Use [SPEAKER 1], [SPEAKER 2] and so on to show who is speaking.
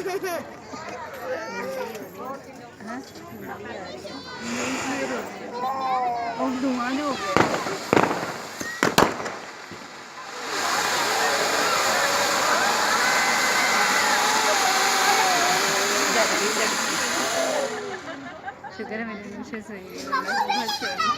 [SPEAKER 1] और धुआं जो हो गया। शुक्र है मेरे नीचे सही है, वरना बहुत शोर था।